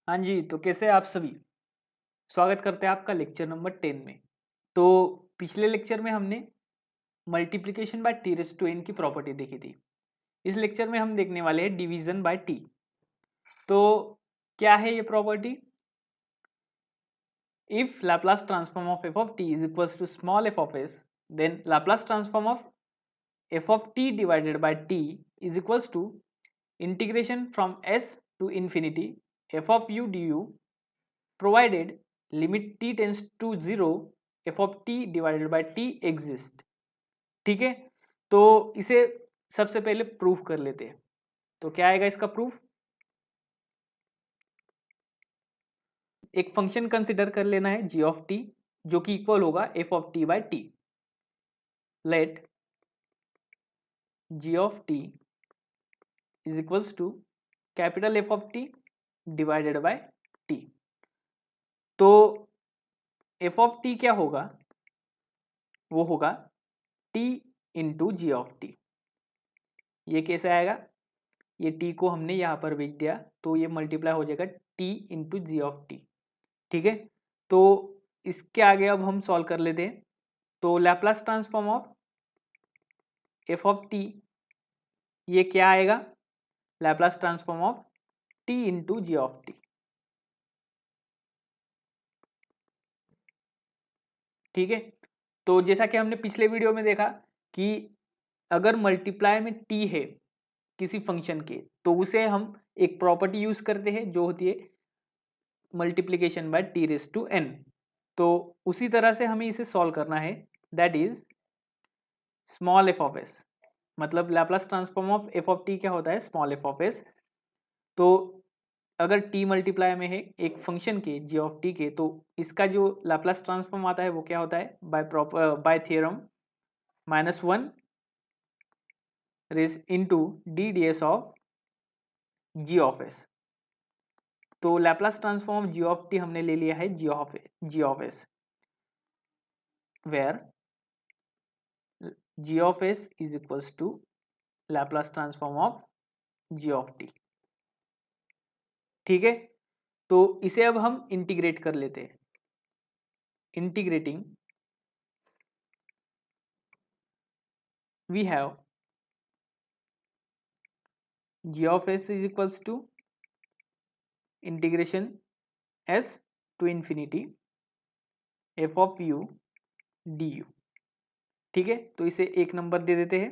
हाँ जी, तो कैसे हैं आप सभी। स्वागत करते हैं आपका लेक्चर नंबर 10 में। तो पिछले लेक्चर में हमने multiplication by t raise to n की प्रॉपर्टी देखी थी। इस लेक्चर में हम देखने वाले हैं डिवीजन बाय टी। तो क्या है ये property? If Laplace transform of f of t is equals to small f of s, then Laplace transform of f of t divided by t is equals to integration from s to infinity f of u du provided limit t tends to 0 f of t divided by t exist। ठीक है, तो इसे सबसे पहले proof कर लेते हैं। तो क्या आएगा इसका प्रूफ? एक फंक्शन कंसिडर कर लेना है g ऑफ t जो कि इक्वल होगा f of t by t। Let g of t is equals to capital f of t divided by t। तो f ऑफ t क्या होगा? वो होगा t into g of t. ये कैसे आएगा? ये t को हमने यहाँ पर भेज दिया तो ये मल्टीप्लाई हो जाएगा t into g of t. ठीक है, तो इसके आगे अब हम सॉल्व कर लेते हैं। तो Laplace transform of f of t ये क्या आएगा? Laplace transform of t into g of t. ठीक है, तो जैसा कि हमने पिछले वीडियो में देखा कि अगर मल्टीप्लाई में t है किसी फंक्शन के तो उसे हम एक प्रॉपर्टी यूज करते हैं जो होती है multiplication by t raise to n। तो उसी तरह से हमें इसे सॉल्व करना है, that is small f of s. मतलब Laplace transform of f of t क्या होता है? Small f of s. तो अगर t मल्टीप्लाई में है एक फंक्शन के जी ऑफ टी के तो इसका जो लैप्लास ट्रांसफॉर्म आता है वो क्या होता है? By theorem -1 raise into d d s of g of s. तो Laplace transform of g of t हमने ले लिया है g of s, where g of s is equals to Laplace transform of g of t. ठीक है, तो इसे अब हम इंटीग्रेट कर लेते हैं। Integrating we have g of s is equals to integration s to infinity f of u d u. ठीक है, तो इसे एक नंबर दे देते हैं।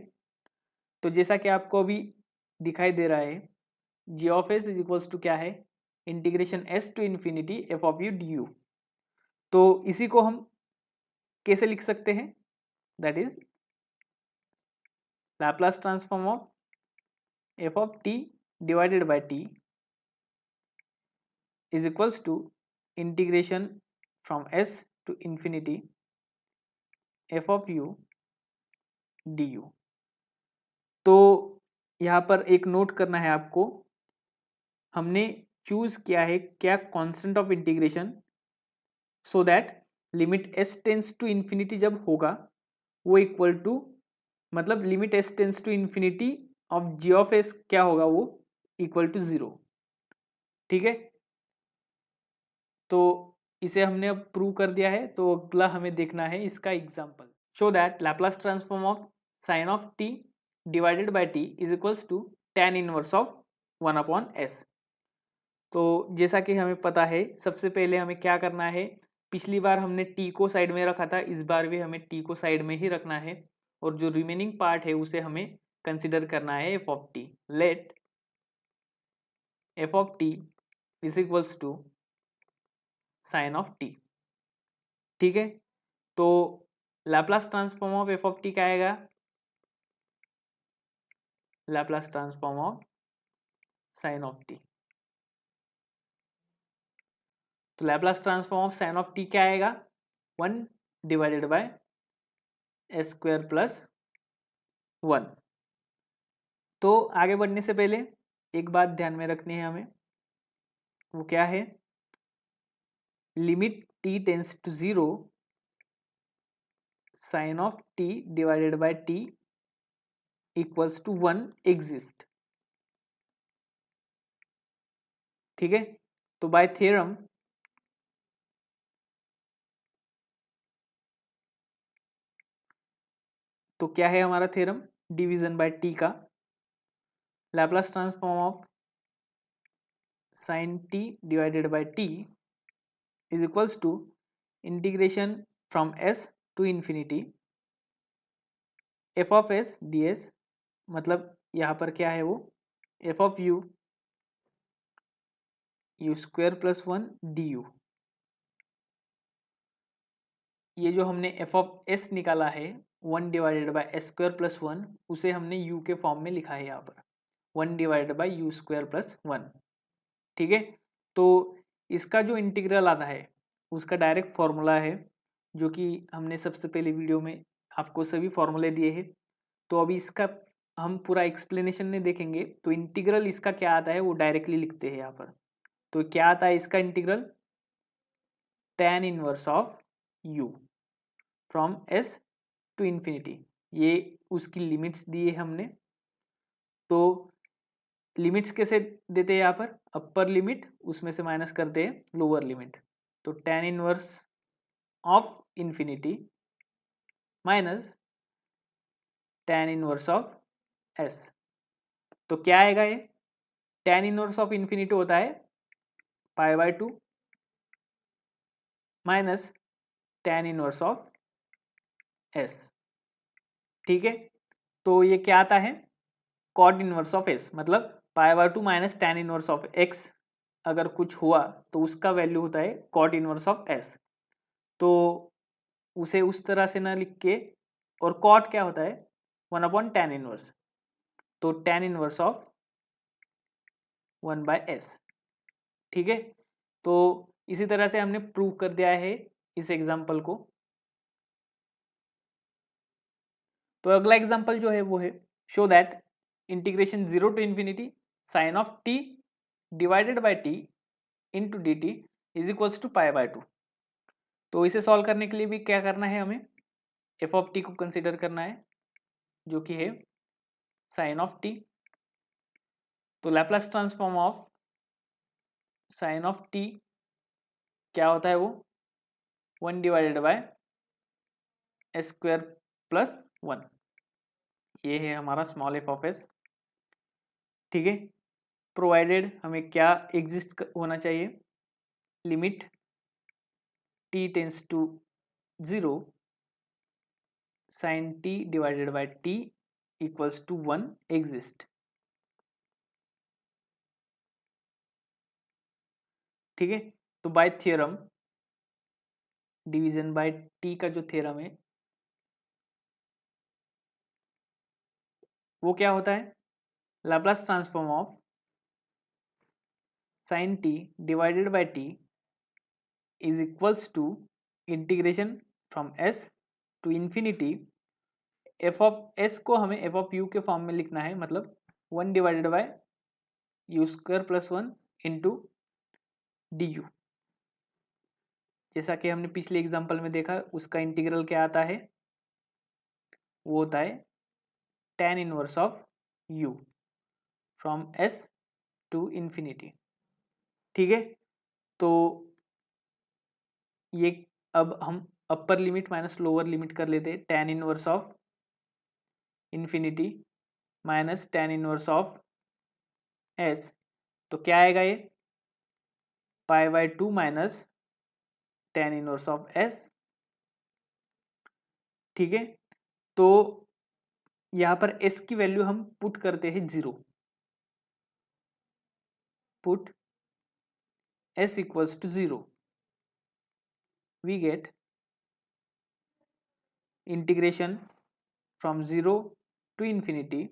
तो जैसा कि आपको अभी दिखाई दे रहा है g of s is equals to क्या है? Integration s to infinity f of u d u. तो इसी को हम कैसे लिख सकते हैं? That is Laplace transform of f of t divided by t is equals to integration from s to infinity f of u d u. तो यहाँ पर एक नोट करना है आपको, हमने चूज किया है क्या? Constant of integration, so that limit s tends to infinity जब होगा वो इक्वल टू, मतलब limit s tends to infinity of g of s क्या होगा? वो इक्वल टू 0। ठीक है, तो इसे हमने अब प्रूव कर दिया है। तो अगला हमें देखना है इसका example. Show that Laplace transform of sine of t divided by t is equals to tan inverse of 1/s। तो जैसा कि हमें पता है सबसे पहले हमें क्या करना है, पिछली बार हमने t को साइड में रखा था, इस बार भी हमें t को साइड में ही रखना है और जो रिमेनिंग पार्ट है उसे हमें कंसिडर करना है f of t। Let f of t is equals to sine of t। ठीक है, तो Laplace transform of f of t क्या आएगा? Laplace transform of sine of t। तो Laplace transform of sine of t क्या आएगा? 1 divided by s square plus 1। तो आगे बढ़ने से पहले एक बात ध्यान में रखनी है हमें, वो क्या है? Limit t tends to 0 sine of t divided by t equals to 1 exist. ठीक है, तो बाय थ्योरम तो क्या है हमारा थ्योरम, डिवीजन बाय टी का Laplace transform of sine t divided by t is equals to integration from s to infinity f of s d s, मतलब यहाँ पर क्या है वो f of u u square plus one d u. ये जो हमने एफ ऑफ एस निकाला है 1 divided by s square plus one, उसे हमने यू के फॉर्म में लिखा है यहाँ पर 1 divided by you square plus one. ठीक है, तो इसका जो इंटीग्रल आता है उसका डायरेक्ट फॉर्मूला है, जो कि हमने सबसे पहले वीडियो में आपको सभी फॉर्मूले दिए हैं। तो अभी इसका हम पूरा एक्सप्लेनेशन नहीं देखेंगे, तो इंटीग्रल इसका क्या आता है वो डायरेक्टली लिखते हैं यहाँ पर। तो क्या आता है इसका integral, tan inverse of u from s to infinity. ये उसकी लिमिट्स दी है हमने, तो लिमिट्स कैसे देते हैं यहाँ पर, अपर लिमिट उसमें से माइनस करते हैं लोअर लिमिट, तो tan inverse of infinity minus tan inverse of s। तो क्या आएगा ये, tan इनवर्स ऑफ इन्फिनिटी होता है पाई by 2 minus tan inverse of s। ठीक है, तो ये क्या आता है कॉट इनवर्स ऑफ s, मतलब पाई by 2 minus tan inverse of x, अगर कुछ हुआ तो उसका वैल्यू होता है कॉट इनवर्स ऑफ s। तो उसे उस तरह से ना लिख के, और कॉट क्या होता है 1 अपॉन tan इनवर्स, तो tan inverse of 1 by s। ठीक है, तो इसी तरह से हमने प्रूव कर दिया है इस एग्जाम्पल को। तो अगला एग्जाम्पल जो है वो है show that integration 0 to infinity sine of t divided by t into d t is equals to pi by 2। तो इसे सॉल्व करने के लिए भी क्या करना है, हमें एफ ऑफ टी को कंसिडर करना है, जो कि है साइन ऑफ टी। तो Laplace transform of sine of t क्या होता है वो 1 divided by s square plus one, ये है हमारा स्मॉल एफ ऑफ एस। ठीक है, प्रोवाइडेड हमें क्या एग्जिस्ट होना चाहिए, limit t tends to 0 sine t divided by t equals to 1 exist. ठीक है, तो by theorem division by t का जो थ्योरम है वो क्या होता है, Laplace transform of sine t divided by t is equals to integration from s to infinity f of s को हमें एफ ऑफ u के फॉर्म में लिखना है, मतलब 1 divided by u square plus one into D you. जैसा कि हमने पिछले एग्जाम्पल में देखा उसका इंटीग्रल क्या आता है, वो होता है tan inverse of u from s to infinity. ठीक है, तो ये अब हम upper limit minus lower limit कर लेते हैं, tan inverse of infinity minus tan inverse of s। तो क्या आएगा ये pi by 2 minus tan inverse of s। ठीक है, तो यहाँ पर s की वैल्यू हम पुट करते हैं 0, put s equals to 0, we get integration from 0 to infinity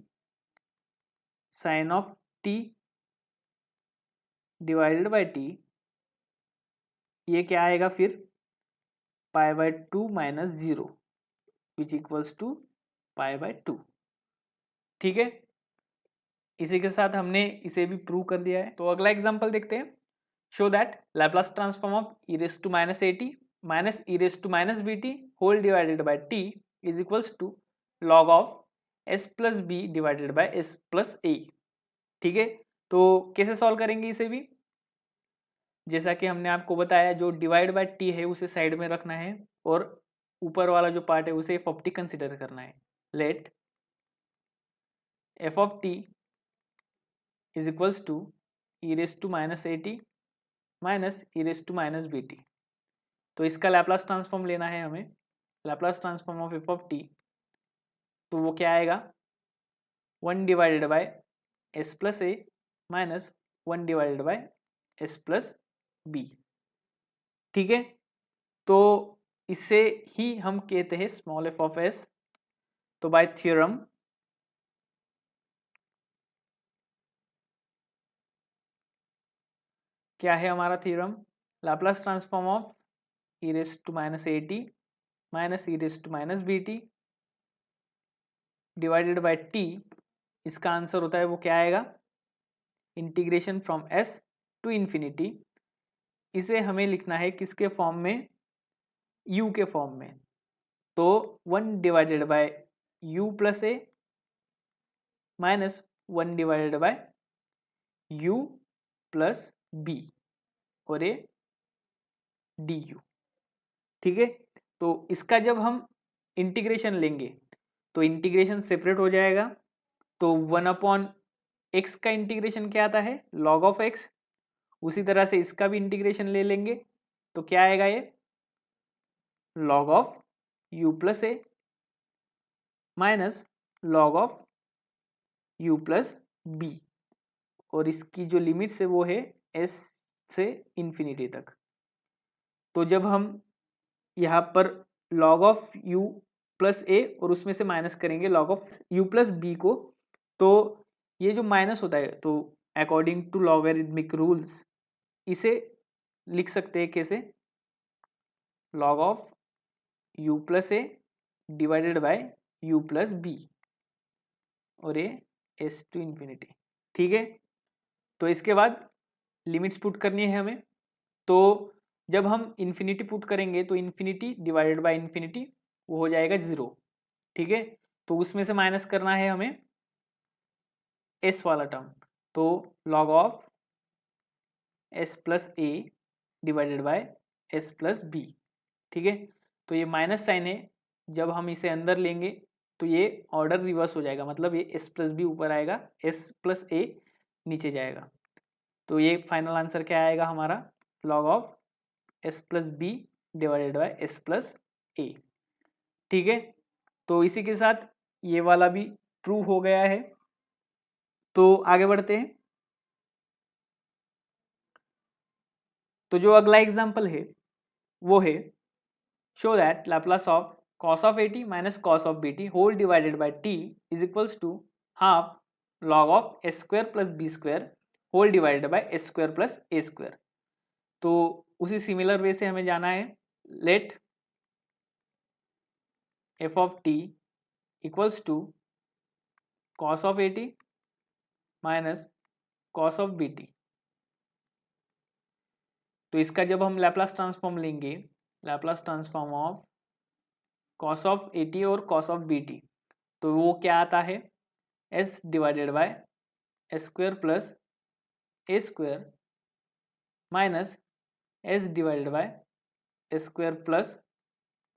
sine of t divided by t, ये क्या आएगा फिर pi by 2 minus 0 which equals to pi by 2। ठीक है, इसी के साथ हमने इसे भी प्रूव कर दिया है। तो अगला एग्जांपल देखते हैं, show that Laplace transform of e raise to minus a t minus e raise to minus b t whole divided by t is equals to log of s plus b divided by s plus a. ठीक है, तो कैसे solve करेंगे इसे भी, जैसा कि हमने आपको बताया, जो डिवाइड बाय टी है उसे साइड में रखना है और ऊपर वाला जो पार्ट है उसे एफ ऑफ टी कंसिडर करना है। Let f of t is equals to e raise to minus a t minus e raise to minus b t. तो इसका लैप्लास ट्रांसफॉर्म लेना है हमें, Laplace transform of f of t. तो वो क्या आएगा, 1 divided by s plus a minus 1 divided by s plus b. ठीक है, तो इसे ही हम कहते हैं स्मॉल एफ ऑफ एस। तो बाय थ्योरम क्या है हमारा theorem, Laplace transform of e raise to minus a t minus e raise to minus b t divided by t. इसका आंसर होता है वो क्या आएगा, integration from s to infinity. इसे हमें लिखना है किसके फॉर्म में, u के फॉर्म में। तो 1 divided by u plus a minus 1 divided by u plus b और ए डी यू। ठीक है, तो इसका जब हम इंटीग्रेशन लेंगे तो इंटीग्रेशन सेपरेट हो जाएगा। तो 1/x का इंटीग्रेशन क्या आता है, log ऑफ x। उसी तरह से इसका भी इंटीग्रेशन ले लेंगे तो क्या आएगा, ये log of u plus a minus log of u plus b. और इसकी जो लिमिट्स है वो है s से इन्फिनिटी तक। तो जब हम यहाँ पर log of u plus a और उसमें से माइनस करेंगे log of u plus b को, तो ये जो माइनस होता है, तो अकॉर्डिंग टू लॉगरिथमिक रूल्स इसे लिख सकते हैं कैसे, log of u plus a divided by u plus b और ये s टू इन्फिनिटी। ठीक है, तो इसके बाद लिमिट्स पुट करनी है हमें। तो जब हम इन्फिनिटी पुट करेंगे तो इन्फिनिटी डिवाइडेड बाय इन्फिनिटी वो हो जाएगा 0। ठीक है, तो उसमें से माइनस करना है हमें s वाला टर्म। तो log of s plus a divided by s plus b. ठीक है, तो ये माइनस साइन है, जब हम इसे अंदर लेंगे तो ये ऑर्डर रिवर्स हो जाएगा, मतलब ये s प्लस बी ऊपर आएगा, s प्लस ए नीचे जाएगा। तो ये फाइनल आंसर क्या आएगा हमारा, log of s plus b divided by s plus a. ठीक है, तो इसी के साथ ये वाला भी ट्रू हो गया है। तो आगे बढ़ते हैं। तो जो अगला एग्जाम्पल है वो है, show that Laplace of cos of a t minus cos of b t whole divided by t is equals to half log of s square plus b square whole divided by s square plus a square. तो उसी similar way से हमें जाना है। Let f of t equals to cos of a t minus cos of b t. तो इसका जब हम लैप्लास ट्रांसफॉर्म लेंगे, Laplace transform of cos of a t और कॉस ऑफ बी टी, तो वो क्या आता है, s divided by s square plus a square minus s divided by s square plus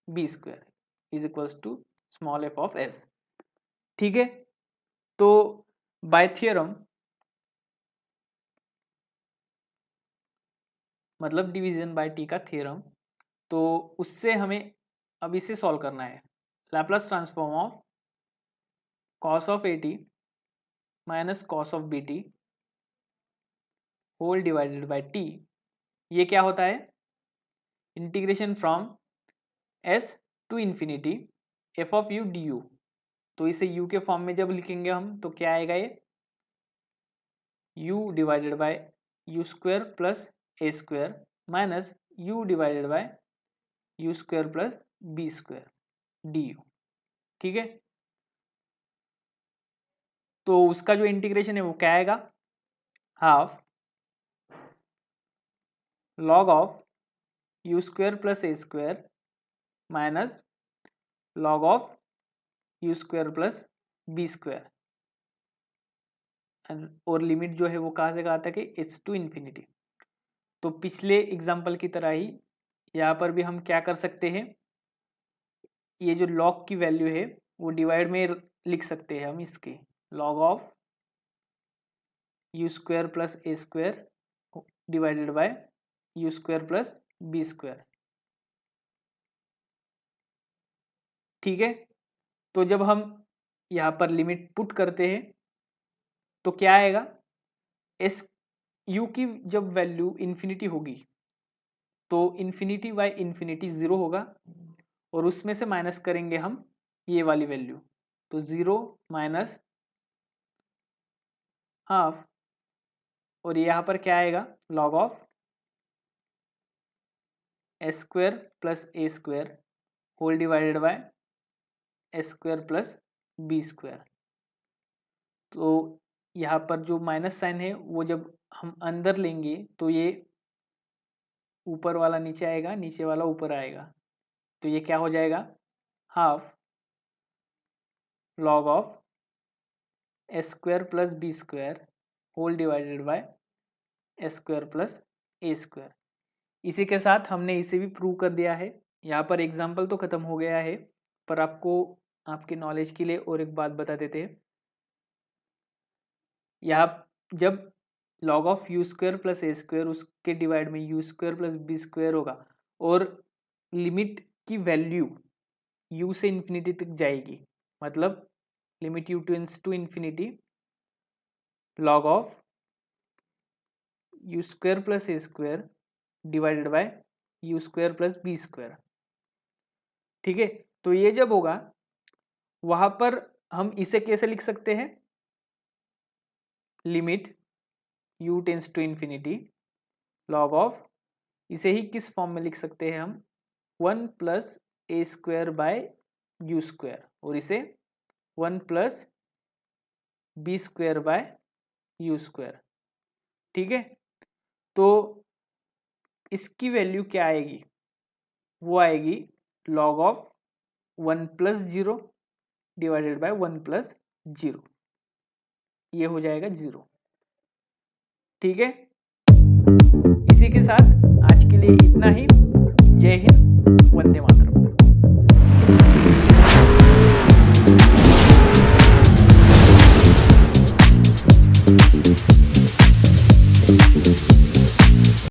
b square is equals to small f of s. ठीक है, तो by theorem, मतलब डिवीजन बाय टी का थियरम, तो उससे हमें अब इसे सॉल्व करना है। Laplace transform of cos of a t minus cos of b t whole divided by t, ये क्या होता है, integration from s to infinity f of u d u. तो इसे यू के फॉर्म में जब लिखेंगे हम तो क्या आएगा, ये u divided by u square plus a square minus u divided by u square plus b square d u. ठीक है, तो उसका जो इंटीग्रेशन है वो क्या आएगा, half log of u square plus a square minus log of u square plus b square, और लिमिट जो है वो कहाँ से कहाँ तक है, एच टू इन्फिनिटी। तो पिछले एग्जाम्पल की तरह ही यहाँ पर भी हम क्या कर सकते हैं, ये जो लॉग की वैल्यू है वो डिवाइड में लिख सकते हैं हम इसके, log of u square plus a square divided by u square plus b square. ठीक है, तो जब हम यहाँ पर लिमिट पुट करते हैं तो क्या आएगा, एस यू की जब वैल्यू इन्फिनिटी होगी तो इन्फिनिटी बाय इन्फिनिटी 0 होगा, और उसमें से माइनस करेंगे हम ये वाली वैल्यू, तो 0 माइनस हाफ, और यहाँ पर क्या आएगा, log of s square plus a square whole divided by s square plus b square. तो यहाँ पर जो माइनस साइन है वो जब हम अंदर लेंगे तो ये ऊपर वाला नीचे आएगा, नीचे वाला ऊपर आएगा, तो ये क्या हो जाएगा, half log of s square plus b square whole divided by s square plus a square. इसी के साथ हमने इसे भी प्रूव कर दिया है। यहाँ पर एग्जाम्पल तो ख़त्म हो गया है, पर आपको आपके नॉलेज के लिए और एक बात बता देते हैं। यहाँ जब log of u square plus a square उसके डिवाइड में u square plus b square होगा, और लिमिट की वैल्यू यू से इन्फिनिटी तक जाएगी, मतलब limit u tends to infinity log of u square plus a square divided by u square plus b square. ठीक है, तो ये जब होगा वहां पर हम इसे कैसे लिख सकते हैं, limit u tends to infinity log of, इसे ही किस फॉर्म में लिख सकते हैं हम, 1 plus a square by u square, और इसे 1 plus b square by u square. ठीक है, तो इसकी वैल्यू क्या आएगी, वो आएगी log of 1 plus 0 divided by 1 plus 0, ये हो जाएगा 0। ठीक है, इसी के साथ आज के लिए इतना ही। जय हिंद, वंदे मातरम।